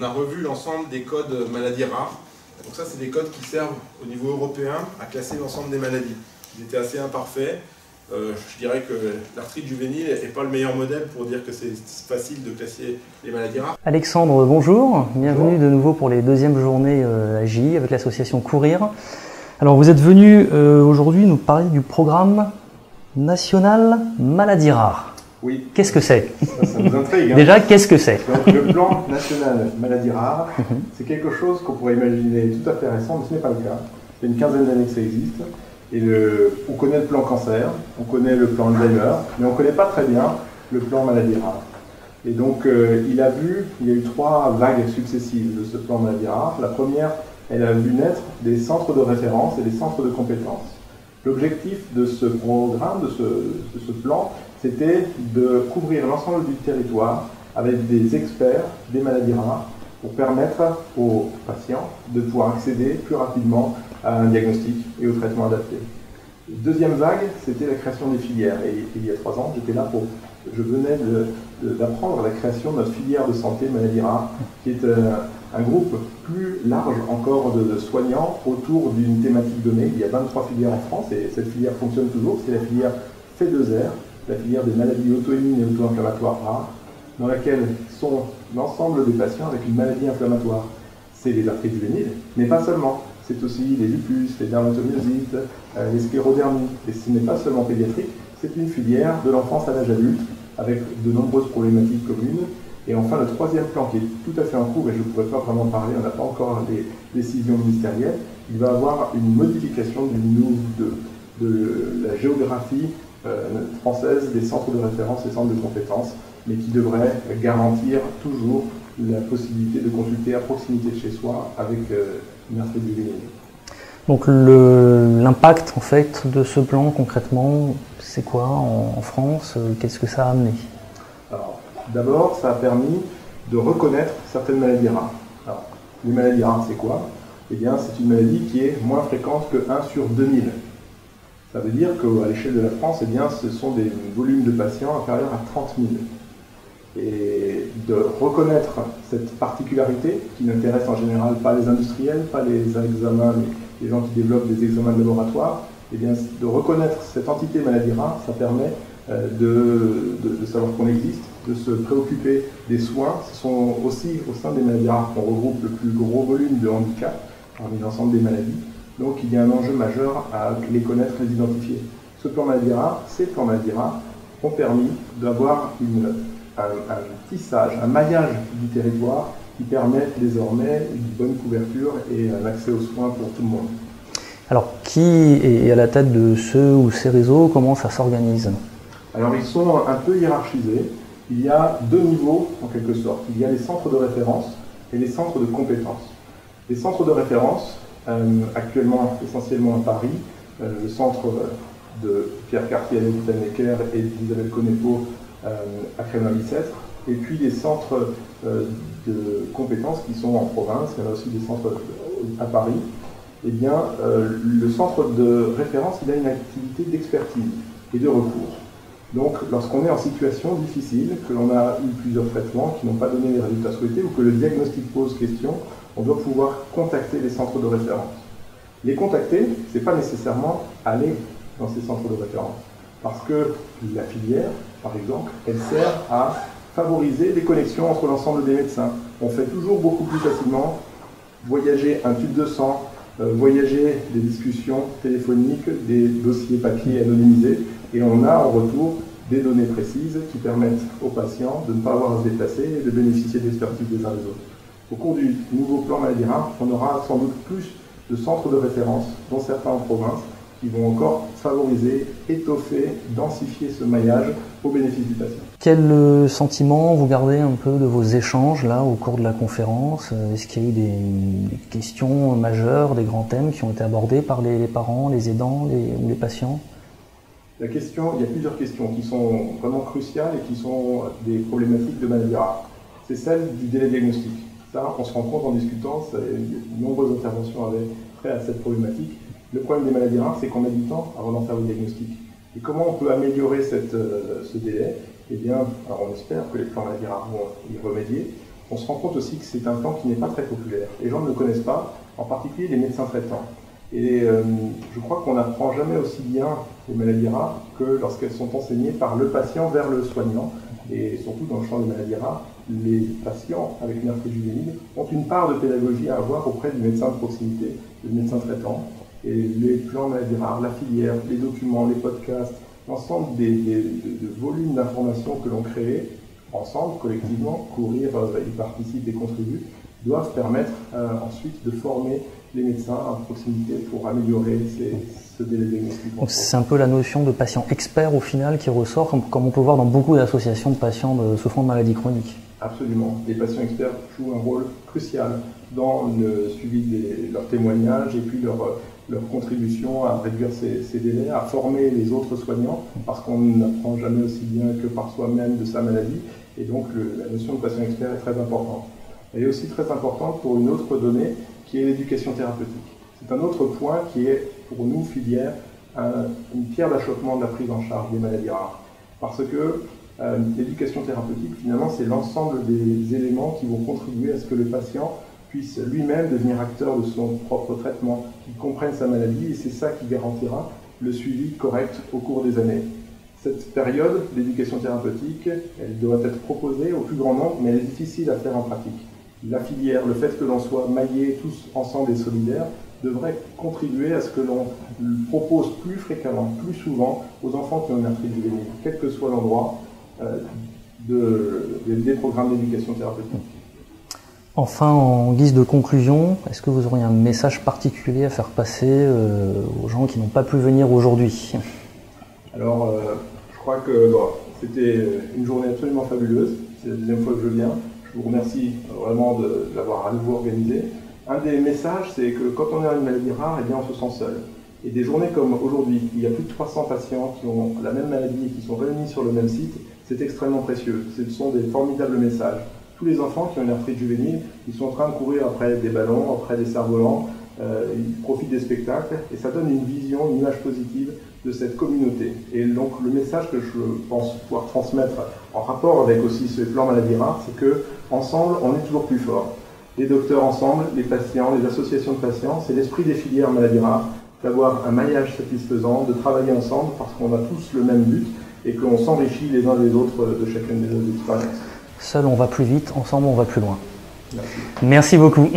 a revu l'ensemble des codes maladies rares. Donc ça, c'est des codes qui servent au niveau européen à classer l'ensemble des maladies. Ils étaient assez imparfaits. Je dirais que l'arthrite juvénile n'est pas le meilleur modèle pour dire que c'est facile de classer les maladies rares. Alexandre, bonjour. Bienvenue de nouveau pour les deuxièmes journées AGI avec l'association Courir. Alors vous êtes venu aujourd'hui nous parler du programme national maladies rares. Oui. Qu'est-ce que c'est? Ça vous intrigue, hein. Déjà, qu'est-ce que c'est? Donc, le plan national maladies rares, c'est quelque chose qu'on pourrait imaginer tout à fait récent, mais ce n'est pas le cas. C'est une quinzaine d'années que ça existe. Et on connaît le plan cancer, on connaît le plan Alzheimer, mais on ne connaît pas très bien le plan maladies rares. Et donc, il y a eu 3 vagues successives de ce plan maladies rares. La première, elle a vu naître des centres de référence et des centres de compétences. L'objectif de ce programme, de ce plan, c'était de couvrir l'ensemble du territoire avec des experts des maladies rares pour permettre aux patients de pouvoir accéder plus rapidement à un diagnostic et au traitement adapté. Deuxième vague, c'était la création des filières. Et il y a 3 ans, je venais d'apprendre la création de notre filière de santé maladies rares, qui est un groupe plus large encore de soignants autour d'une thématique donnée. Il y a 23 filières en France et cette filière fonctionne toujours. C'est la filière F2R, la filière des maladies auto-immunes et auto-inflammatoires rares, dans laquelle sont l'ensemble des patients avec une maladie inflammatoire. C'est les arthrites juvéniles, mais pas seulement. C'est aussi les lupus, les dermatomyosites, les sclérodermies. Et ce n'est pas seulement pédiatrique, c'est une filière de l'enfance à l'âge adulte, avec de nombreuses problématiques communes. Et enfin, le troisième plan qui est tout à fait en cours, et je ne pourrais pas vraiment parler, on n'a pas encore les décisions ministérielles, il va y avoir une modification de la géographie française des centres de référence et centres de compétences, mais qui devrait garantir toujours la possibilité de consulter à proximité de chez soi avec une arthrite juvénile. Donc l'impact en fait de ce plan concrètement, c'est quoi en France? Qu'est-ce que ça a amené? Alors, d'abord, ça a permis de reconnaître certaines maladies rares. Alors, les maladies rares, c'est quoi? Eh bien, c'est une maladie qui est moins fréquente que 1 sur 2000. Ça veut dire qu'à l'échelle de la France, eh bien, ce sont des volumes de patients inférieurs à 30 000. Et de reconnaître cette particularité qui n'intéresse en général pas les industriels, pas les examens, mais les gens qui développent des examens de laboratoire, eh bien, de reconnaître cette entité maladie rare, ça permet de savoir qu'on existe, de se préoccuper des soins. Ce sont aussi au sein des maladies rares qu'on regroupe le plus gros volume de handicap parmi l'ensemble des maladies. Donc il y a un enjeu majeur à les connaître, les identifier. Ce plan maladie rare, ces plans maladie rares ont permis d'avoir un tissage, un maillage du territoire qui permettent désormais une bonne couverture et un accès aux soins pour tout le monde. Alors qui est à la tête de ce ou ces réseaux? Comment ça s'organise? Alors ils sont un peu hiérarchisés. Il y a 2 niveaux en quelque sorte. Il y a les centres de référence et les centres de compétences. Les centres de référence, actuellement essentiellement à Paris, le centre de Pierre Cartier à l'Hôpital et d'Isabelle Conepo à Crémazie-Bicêtre, et puis des centres de compétences qui sont en province. Il y en a aussi des centres à Paris. Eh bien, le centre de référence, il a une activité d'expertise et de recours. Donc, lorsqu'on est en situation difficile, que l'on a eu plusieurs traitements qui n'ont pas donné les résultats souhaités ou que le diagnostic pose question, on doit pouvoir contacter les centres de référence. Les contacter, ce n'est pas nécessairement aller dans ces centres de référence. Parce que la filière, par exemple, elle sert à favoriser les connexions entre l'ensemble des médecins. On fait toujours beaucoup plus facilement voyager un tube de sang, voyager des discussions téléphoniques, des dossiers papier anonymisés, et on a en retour des données précises qui permettent aux patients de ne pas avoir à se déplacer et de bénéficier d'expertise des uns des autres. Au cours du nouveau plan maladie rare, on aura sans doute plus de centres de référence, dont certains en province, qui vont encore favoriser, étoffer, densifier ce maillage au bénéfice du patient. Quel sentiment vous gardez un peu de vos échanges là au cours de la conférence? Est-ce qu'il y a eu des questions majeures, des grands thèmes qui ont été abordés par les parents, les aidants ou les patients? Il y a plusieurs questions qui sont vraiment cruciales et qui sont des problématiques de maladie rare. C'est celle du délai diagnostique. Ça, on se rend compte en discutant, de nombreuses interventions avaient trait à cette problématique. Le problème des maladies rares, c'est qu'on met du temps avant d'en faire le diagnostic. Et comment on peut améliorer ce délai? Eh bien, alors on espère que les plans maladies rares vont y remédier. on se rend compte aussi que c'est un plan qui n'est pas très populaire. Les gens ne le connaissent pas, en particulier les médecins traitants. Et je crois qu'on n'apprend jamais aussi bien les maladies rares que lorsqu'elles sont enseignées par le patient vers le soignant. Et surtout dans le champ des maladies rares, les patients avec une arthrite juvénile ont une part de pédagogie à avoir auprès du médecin de proximité, du médecin traitant. Et les plans maladies rares, la filière, les documents, les podcasts, l'ensemble de volumes d'informations que l'on crée ensemble, collectivement, Courir y participe et contribue, doivent permettre ensuite de former les médecins à proximité pour améliorer ce délai diagnostic. Donc c'est un peu la notion de patient expert au final qui ressort, comme on peut voir dans beaucoup d'associations de patients souffrant de maladies chroniques. Absolument. Les patients experts jouent un rôle crucial dans le suivi de leurs témoignages et puis leur contribution à réduire ces délais, à former les autres soignants, parce qu'on n'apprend jamais aussi bien que par soi-même de sa maladie, et donc la notion de patient expert est très importante. Elle est aussi très importante pour une autre donnée, qui est l'éducation thérapeutique. C'est un autre point qui est, pour nous, filière, une pierre d'achoppement de la prise en charge des maladies rares. Parce que l'éducation thérapeutique, finalement, c'est l'ensemble des éléments qui vont contribuer à ce que le patient puisse lui-même devenir acteur de son propre traitement, qu'il comprenne sa maladie, et c'est ça qui garantira le suivi correct au cours des années. Cette période d'éducation thérapeutique, elle doit être proposée au plus grand nombre, mais elle est difficile à faire en pratique. La filière, le fait que l'on soit maillés tous ensemble et solidaires, devrait contribuer à ce que l'on propose plus fréquemment, plus souvent, aux enfants qui ont une arthrite juvénile, quel que soit l'endroit, des programmes d'éducation thérapeutique. Enfin, en guise de conclusion, est-ce que vous auriez un message particulier à faire passer aux gens qui n'ont pas pu venir aujourd'hui? Alors, je crois que c'était une journée absolument fabuleuse. C'est la deuxième fois que je viens. Je vous remercie vraiment de l'avoir à nouveau organisé. Un des messages, c'est que quand on a une maladie rare, eh bien, on se sent seul. Et des journées comme aujourd'hui, il y a plus de 300 patients qui ont la même maladie et qui sont réunis sur le même site, c'est extrêmement précieux. Ce sont des formidables messages. Tous les enfants qui ont une arthrite juvénile, ils sont en train de courir après des ballons, après des cerfs-volants, ils profitent des spectacles et ça donne une vision, une image positive de cette communauté. Et donc le message que je pense pouvoir transmettre en rapport avec aussi ce plan maladie rare, c'est que ensemble, on est toujours plus fort. Les docteurs ensemble, les patients, les associations de patients, c'est l'esprit des filières maladies rares, d'avoir un maillage satisfaisant, de travailler ensemble parce qu'on a tous le même but et qu'on s'enrichit les uns des autres de chacune de nos expériences. Seul on va plus vite, ensemble on va plus loin. Merci. Merci beaucoup.